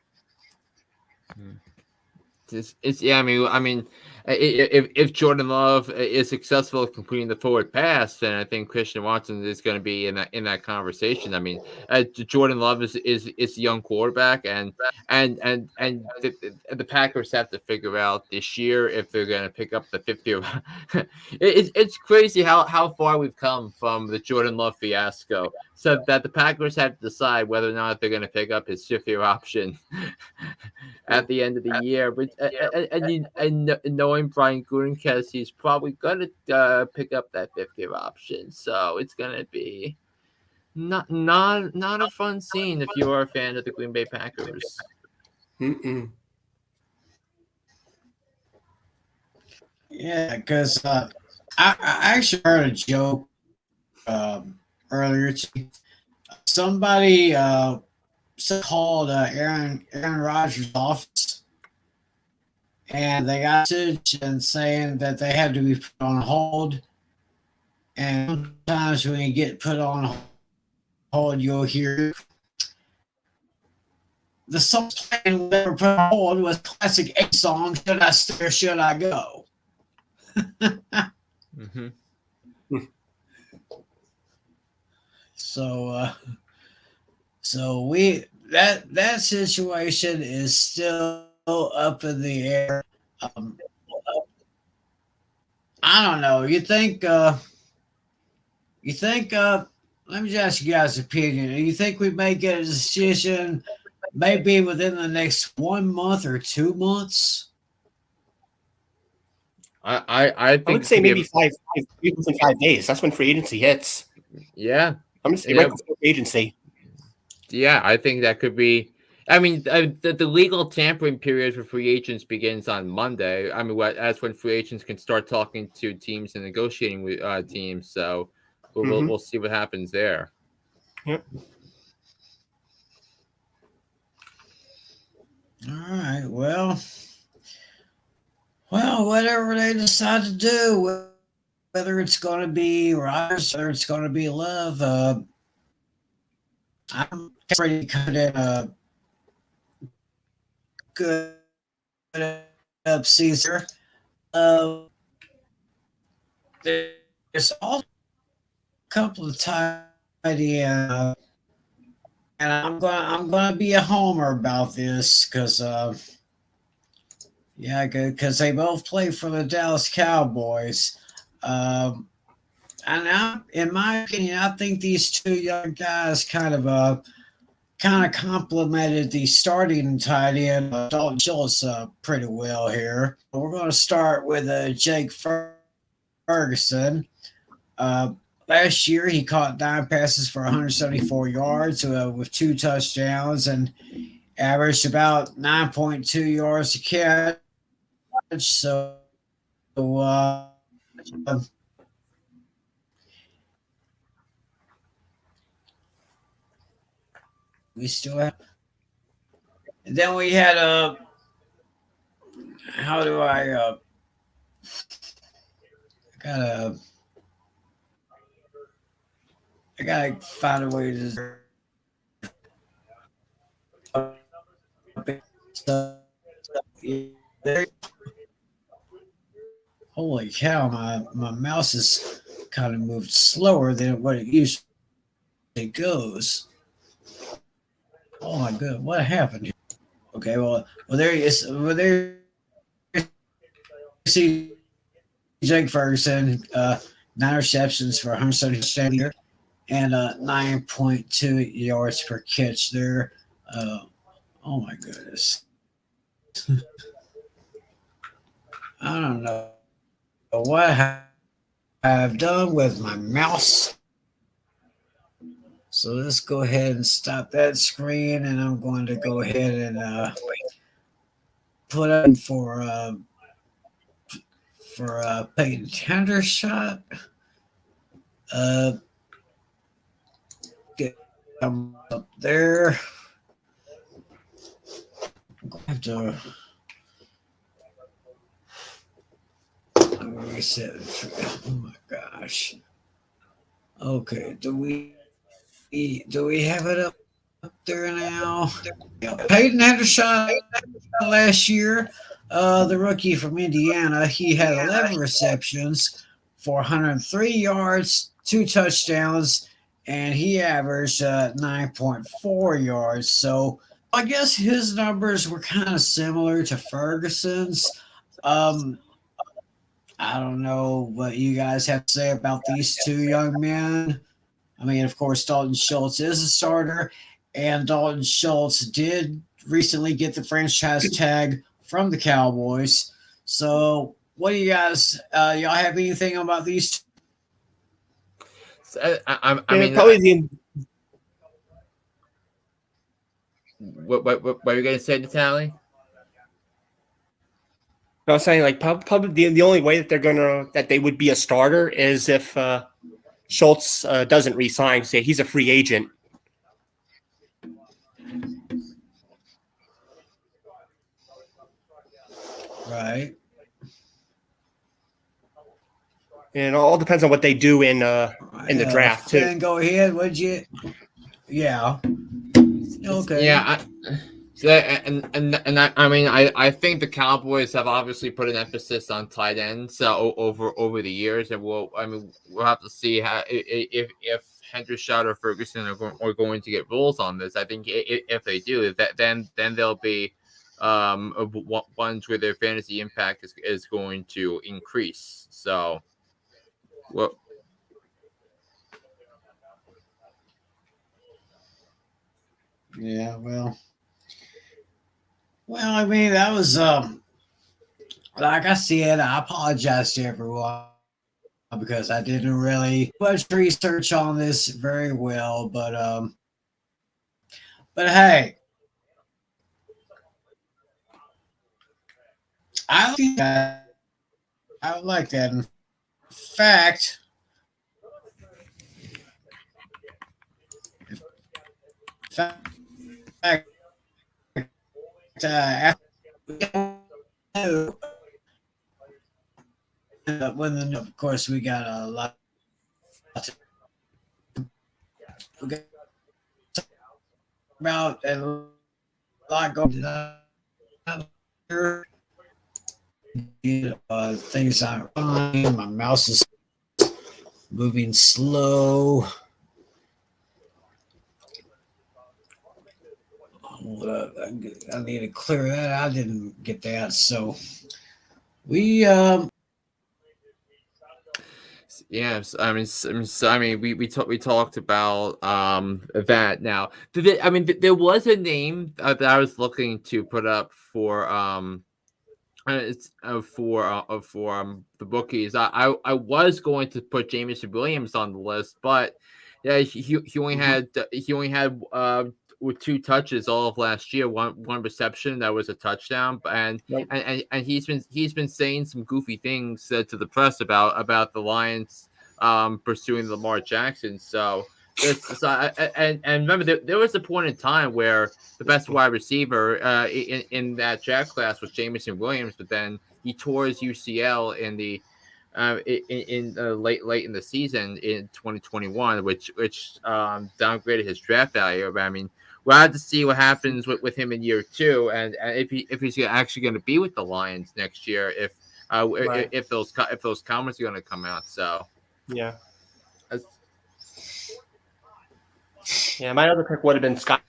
C: Yeah. I mean, if Jordan Love is successful at completing the forward pass, then I think Christian Watson is going to be in that conversation. I mean, Jordan Love is a young quarterback, and the Packers have to figure out this year if they're going to pick up the 50. It's crazy how far we've come from the Jordan Love fiasco, so that the Packers have to decide whether or not they're going to pick up his 50 option at the end of the year. But knowing Brian Gutekunst, he's probably gonna pick up that 50 option. So it's gonna be not a fun scene if you are a fan of the Green Bay Packers.
A: Yeah, because I actually heard a joke earlier. Somebody called Aaron Rodgers' office, and they got a message and saying that they had to be put on hold. And sometimes when you get put on hold, you'll hear the song playing they were put on hold was classic A song. Should I stay or should I go?
C: Mm-hmm.
A: So we that situation is still up in the air. I don't know. You think? Let me just ask you guys' opinion. You think we may get a decision, maybe within the next 1 month or 2 months?
C: I think
B: I would say maybe 5 days. That's when free agency hits.
C: Yeah,
B: I'm going to say right before free agency.
C: Yeah, I think that could be. I mean, the legal tampering period for free agents begins on Monday. I mean, that's when free agents can start talking to teams and negotiating with teams. So we'll see what happens there.
B: Yep.
A: All right. Well, whatever they decide to do, whether it's going to be Rodgers or it's going to be Love, I'm pretty confident. Good up Caesar. There's also a couple of tight end, and I'm gonna be a homer about this because because they both play for the Dallas Cowboys. And in my opinion, I think these two young guys kind of complemented the starting tight end Dalton Schultz pretty well here. We're going to start with Jake Ferguson. Last year, he caught 9 passes for 174 yards with 2 touchdowns and averaged about 9.2 yards a catch. So, we still have. And then we had how do I gotta find a way to. Holy cow! My mouse is kind of moved slower than what it usually goes. Oh my god! What happened here? Okay, well there he is. Well, there you see Jake Ferguson, 9 receptions for 170 here and 9.2 yards per catch there. Oh my goodness. I don't know what I've done with my mouse. So let's go ahead and stop that screen, and I'm going to go ahead and put in for Peyton Hendershot. Get up there. I'm going to have to reset. Oh my gosh. Okay, do we have it up there now? Yeah. Peyton Hendershot last year, the rookie from Indiana, he had 11 receptions for 103 yards, 2 touchdowns, and he averaged 9.4 yards. So I guess his numbers were kind of similar to Ferguson's. I don't know what you guys have to say about these two young men. I mean, of course, Dalton Schultz is a starter, and Dalton Schultz did recently get the franchise tag from the Cowboys. So, what do you guys, y'all have anything about these two?
C: So, I mean,
B: probably
C: what are you going to say, Natalie?
B: I was saying, like, probably the only way that they would be a starter is if Schultz doesn't resign. Say he's a free agent.
A: Right.
B: And it all depends on what they do in the draft too.
A: Flynn, go ahead. Would you? Yeah. Okay.
C: Yeah. I mean, I think the Cowboys have obviously put an emphasis on tight ends over the years, and we'll have to see how if Hendershot or Ferguson are going to get roles on this. I think if they do, then there'll be ones where their fantasy impact is going to increase. So, well.
A: Yeah, well, I mean, that was like I said, I apologize to everyone because I didn't really much research on this very well, but hey, I think that I would like that. In fact, when of course we got a lot about and a lot going on here. Things aren't fine. My mouse is moving slow. Hold up. I need to clear that. I didn't get that. So we
C: Yes, I mean, we talked about that. Now, I mean, there was a name that I was looking to put up for it's for the bookies. I was going to put Jameson Williams on the list, but yeah, he only had with 2 touches all of last year, one reception that was a touchdown, and he's been saying some goofy things to the press about the Lions pursuing Lamar Jackson. So and remember there was a point in time where the best wide receiver in that draft class was Jameson Williams, but then he tore his UCL in the late in the season in 2021, which downgraded his draft value. I mean, we'll have to see what happens with him in year 2, and if he's actually going to be with the Lions next year, if those comments are going to come out. So
B: yeah. Yeah, my other pick would have been Sky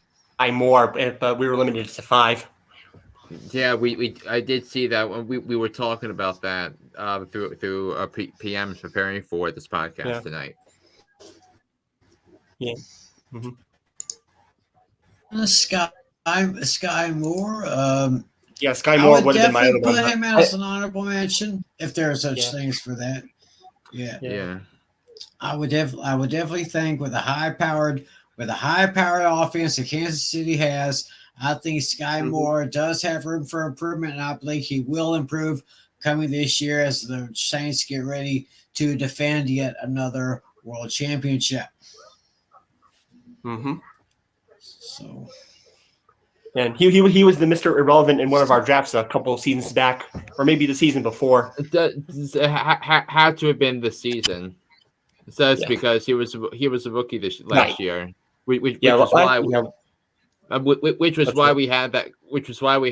B: Moore, but we were limited to 5.
C: Yeah, I did see that when we were talking about that through PMs preparing for this podcast tonight.
B: Yeah. Mm-hmm.
A: Sky Moore.
B: Yeah, Sky Moore would have been my other one.
A: Put him as an honorable mention if there are such things for that. Yeah.
C: Yeah.
A: I would definitely think with a high-powered with a high-powered offense that Kansas City has, I think Sky
B: Mhm.
A: Moore does have room for improvement, and I believe he will improve coming this year as the Saints get ready to defend yet another world championship.
B: Mm-hmm.
A: So,
B: And he was the Mr. Irrelevant in one of our drafts a couple of seasons back, or maybe the season before.
C: It had to have been the season. So that's
B: Yeah.
C: because he was a rookie last
B: Right.
C: year, which
B: Yeah.
C: was why which was
B: that's
C: why
B: right.
C: we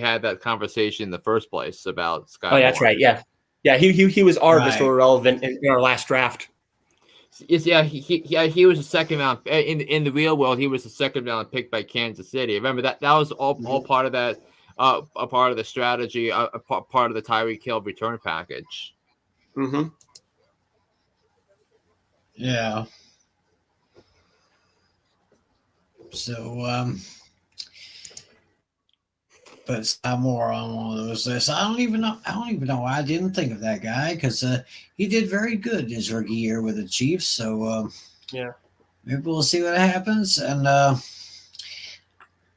C: had that conversation in the first place about Sky
B: Oh, yeah, that's
C: Moore.
B: right. Yeah. Yeah. He was our Mr.
A: right.
B: Irrelevant in our last draft.
C: Yeah, he was a second round in the real world. He was a second round pick by Kansas City. Remember that was all part of that, a part of the strategy, a part of the Tyreek Hill return package.
B: Mm-hmm.
A: Yeah. So, but Sky Moore on one of those lists. I don't even know. I don't even know why I didn't think of that guy because he did very good his rookie year with the Chiefs. So
B: Yeah.
A: maybe we'll see what happens. And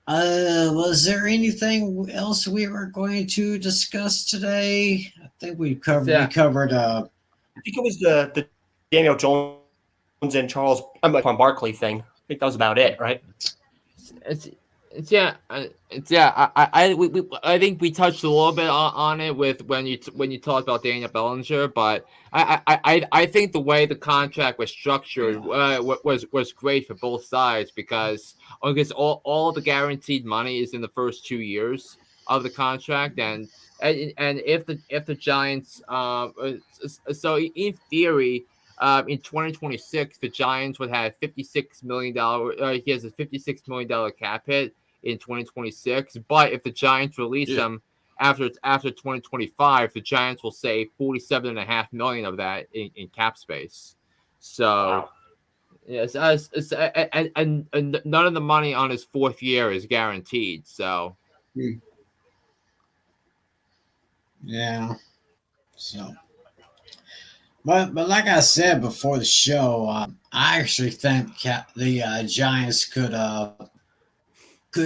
A: was there anything else we were going to discuss today? I think we covered. We
C: Yeah,
A: covered.
B: I think it was the Daniel Jones and Charles Barkley thing. I think that was about it, right?
C: it's I think we touched a little bit on it with when you talked about Daniel Bellinger, but I think the way the contract was structured was great for both sides because all of the guaranteed money is in the first 2 years of the contract, and if the Giants so in theory. In 2026, the Giants would have $56 million. He has a $56 million cap hit in 2026. But if the Giants release him after 2025, the Giants will save 47.5 million of that in cap space. So
B: Wow.
C: yes, and none of the money on his fourth year is guaranteed. So
A: Yeah. So, but like I said before the show, I actually think the Giants could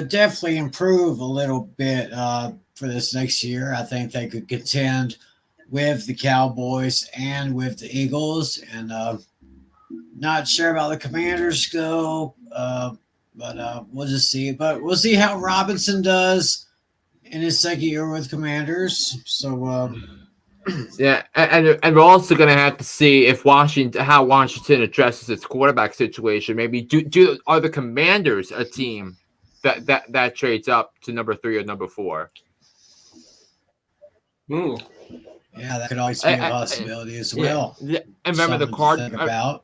A: definitely improve a little bit for this next year. I think they could contend with the Cowboys and with the Eagles, and not sure about the Commanders go, but we'll just see. But we'll see how Robinson does in his second year with Commanders. So
C: yeah, and we're also going to have to see if how Washington addresses its quarterback situation. Maybe are the Commanders a team that trades up to number 3 or number 4?
B: Mm.
A: yeah, that could always be a possibility as
C: Yeah,
A: well.
C: and remember
A: Something to think about.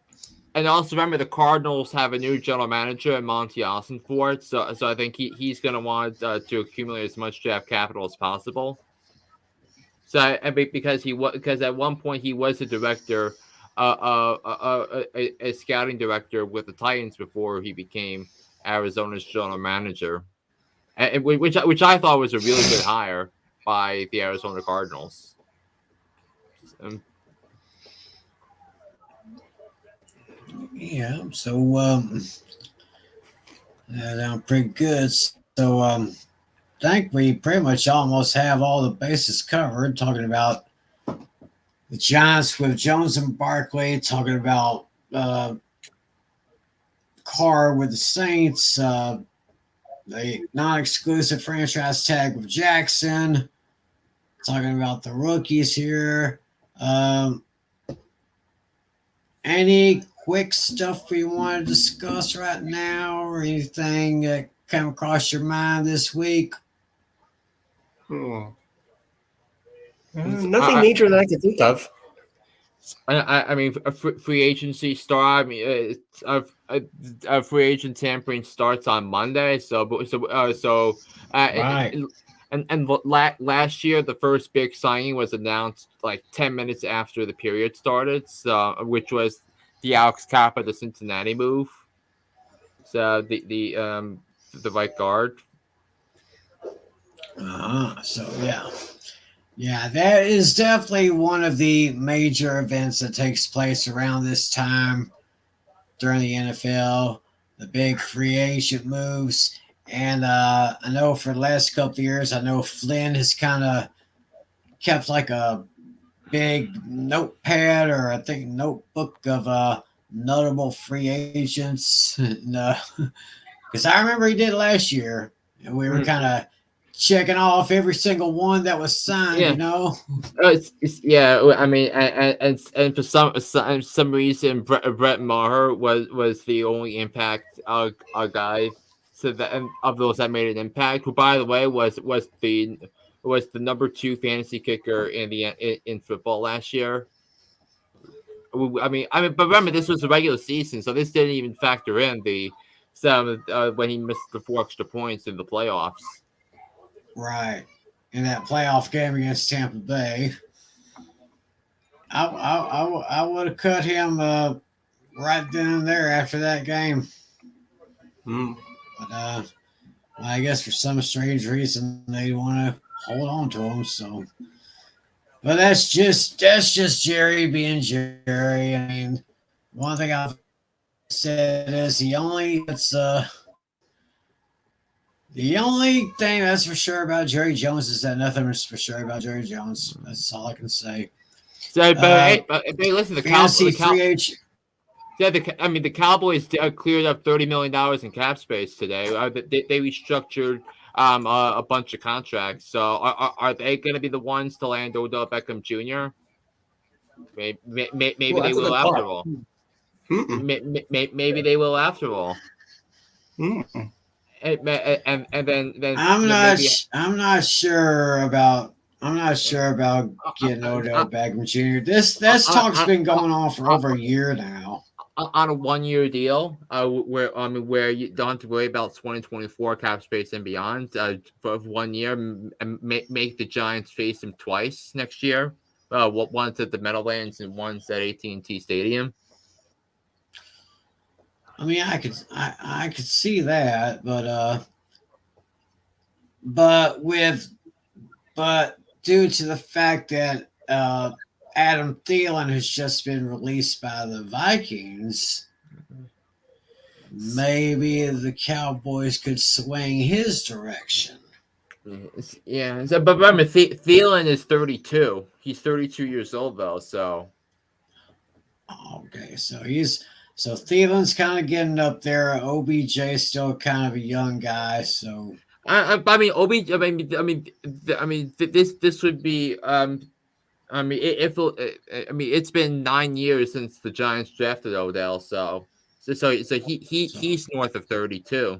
C: and also remember the Cardinals have a new general manager, Monty Ossenfort. So I think he's going to want to accumulate as much draft capital as possible. So because at one point he was a director, a scouting director with the Titans before he became Arizona's general manager, and which I thought was a really good hire by the Arizona Cardinals.
A: Yeah, so down pretty good. So I think we pretty much almost have all the bases covered. Talking about the Giants with Jones and Barkley, talking about Carr with the Saints, the non-exclusive franchise tag with Jackson. Talking about the rookies here. Any quick stuff we want to discuss right now, or anything that came across your mind this week?
B: Nothing major that I can think of.
C: I mean, a free agency start. I mean, a free agent tampering starts on Monday.
A: Right.
C: And last year the first big signing was announced like 10 minutes after the period started. So which was the Alex Capa the Cincinnati move. So the right guard.
A: So yeah, that is definitely one of the major events that takes place around this time during the NFL. the big free agent moves. And I know for the last couple of years, I know Flynn has kind of kept like a big notepad or I think notebook of notable free agents. Because I remember he did last year, and we were
C: Mm,
A: kind of checking off every single one that was signed.
C: yeah.
A: You know,
C: Yeah. I mean, and for some reason, Brett Maher was the only impact guy. So that and of those that made an impact, who by the way was the number 2 fantasy kicker in football last year. But remember this was the regular season, so this didn't even factor in the some when he missed the 4 extra points in the playoffs.
A: right? In that playoff game against Tampa Bay, I would have cut him right then and there after that game.
B: Mm.
A: But I guess for some strange reason they want to hold on to him. So, but that's just Jerry being Jerry. I mean, one thing I've said is the only thing that's for sure about Jerry Jones is that nothing is for sure about Jerry Jones. That's all I can say.
C: So,
A: Uh,
C: but listen,
A: fantasy free agent.
C: yeah, the Cowboys cleared up $30 million in cap space today. They restructured a bunch of contracts. So are they going to be the ones to land Odell Beckham Jr.? Maybe
B: Well,
C: they
B: that's a
C: will
B: good
C: after
B: thought.
C: all.
B: Mm-mm.
C: Maybe they will after all.
B: Mm.
C: And
A: I'm
C: then
A: not.
C: maybe
A: I'm not sure about. I'm not
C: uh,
A: sure about
C: uh,
A: getting
C: uh,
A: Odell
C: uh,
A: Beckham Jr. This
C: uh,
A: talk's
C: uh,
A: been
C: uh,
A: going on for
C: uh,
A: over a year now.
C: on a 1 year deal, where you don't have to worry about 2024 cap space and beyond. For 1 year, and make the Giants face him twice next year. Once at the Meadowlands and once at AT&T Stadium.
A: I mean, I could see that, but with but due to the fact that Adam Thielen has just been released by the Vikings, maybe the Cowboys could swing his direction.
C: Yeah. So, but remember, Thielen is 32. He's 32 years old though. So
A: Okay, so Thielen's kind of getting up there. OBJ is still kind of a young guy, so
C: I mean, this would be I mean, it's been 9 years since the Giants drafted Odell, so
A: so
C: he's north of 32.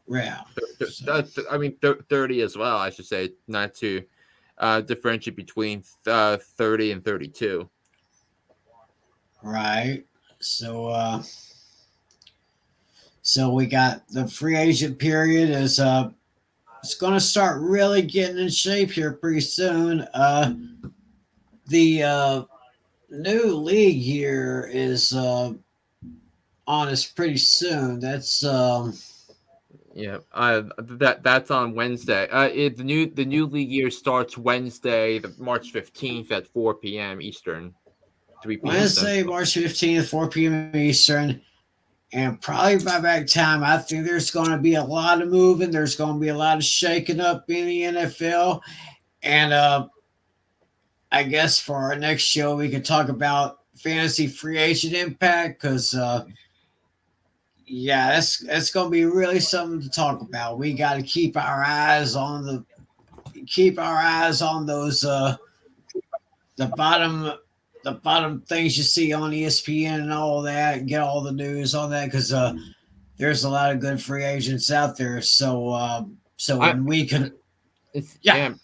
A: yeah. So
C: 30 as well, I should say, not to differentiate between 30 and 32.
A: right. So we got the free agent period is it's going to start really getting in shape here pretty soon. The new league here is on us pretty soon. That's
C: Yeah, that's on Wednesday. The new league year starts Wednesday, March 15th at 4 p.m. Eastern, 3 p.m.
A: Wednesday,
C: Central.
A: March 15th, 4 p.m. Eastern. And probably by that time, I think there's going to be a lot of moving. There's going to be a lot of shaking up in the NFL. And I guess for our next show, we can talk about fantasy free agent impact because, yeah, that's going to be really something to talk about. We got to keep our eyes on those the bottom the bottom things you see on ESPN and all that, and get all the news on that because there's a lot of good free agents out there. So
C: I
A: when we can, yeah.
C: Yeah,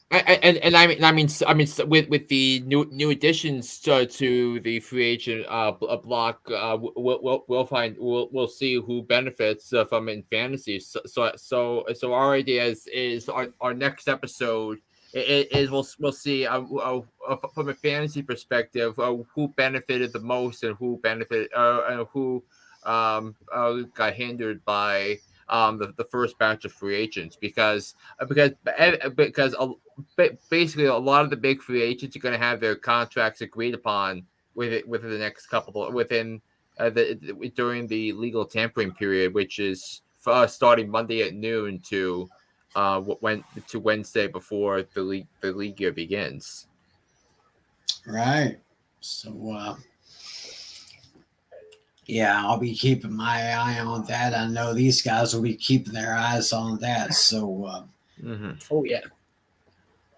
C: with the new additions to the free agent block, we'll see who benefits from it in fantasy. So our idea is our next episode is we'll see from a fantasy perspective who benefited the most and who benefited and who got hindered by the first batch of free agents because basically a lot of the big free agents are going to have their contracts agreed upon within the next couple of, within during the legal tampering period, which is starting Monday at noon to Wednesday before the league year begins.
A: Right. So, yeah, I'll be keeping my eye on that. I know these guys will be keeping their eyes on that. So,
B: Oh yeah.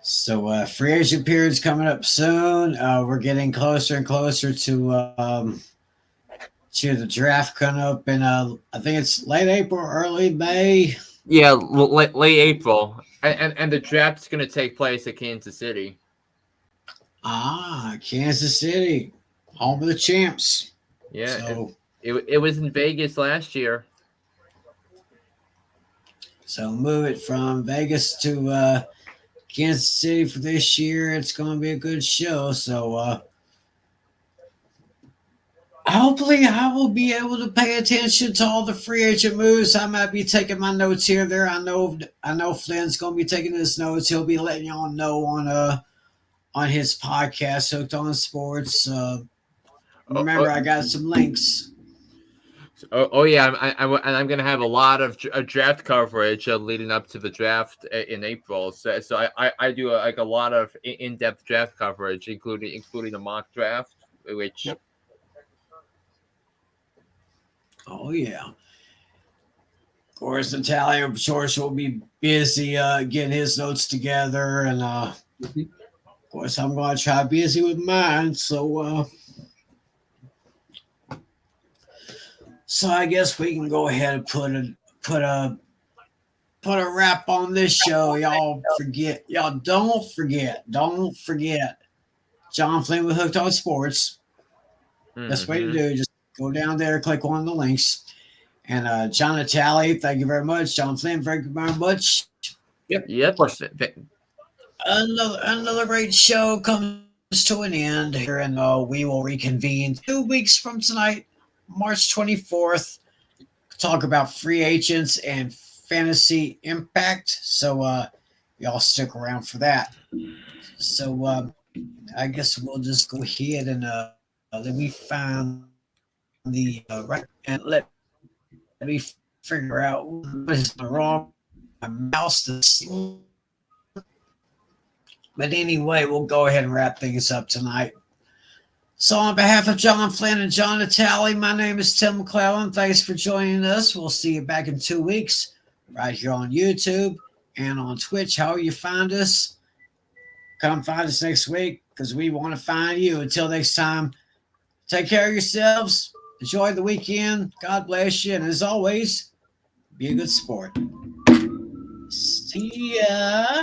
A: so free agent period's coming up soon. We're getting closer and closer to the draft coming up in I think it's late April, early May.
C: Yeah, late April, and the draft's going to take place at Kansas City.
A: Kansas City, home of the champs.
C: Yeah,
A: So
C: it was in Vegas last year.
A: So move it from Vegas to Kansas City for this year. It's going to be a good show. So hopefully I will be able to pay attention to all the free agent moves. I might be taking my notes here and there. I know Flynn's going to be taking his notes. He'll be letting y'all know on his podcast, Hooked on Sports. Remember, I got some links.
C: Oh yeah, I'm going to have a lot of draft coverage leading up to the draft in April. So I do like a lot of in-depth draft coverage, including the mock draft, which.
B: Yep.
A: Oh yeah. Of course, Natalia George will be busy getting his notes together, and of course, I'm going to try busy with mine. So I guess we can go ahead and put a wrap on this show. Y'all don't forget. John Flynn with Hooked on Sports. Best way to do it, just go down there, click one of the links. And John Natali, thank you very much. John Flynn, thank you very much.
C: Yep.
A: Another great show comes to an end here, and we will reconvene 2 weeks from tonight, March 24th, talk about free agents and fantasy impact. So y'all stick around for that. So I guess we'll just go ahead and let me find the right, and let me figure out what is wrong. My mouse is. But anyway, we'll go ahead and wrap things up tonight. So on behalf of John Flynn and John Natali, my name is Tim McClellan. Thanks for joining us. We'll see you back in 2 weeks right here on YouTube and on Twitch. However you find us, come find us next week because we want to find you. Until next time, take care of yourselves. Enjoy the weekend. God bless you. And as always, be a good sport. See ya.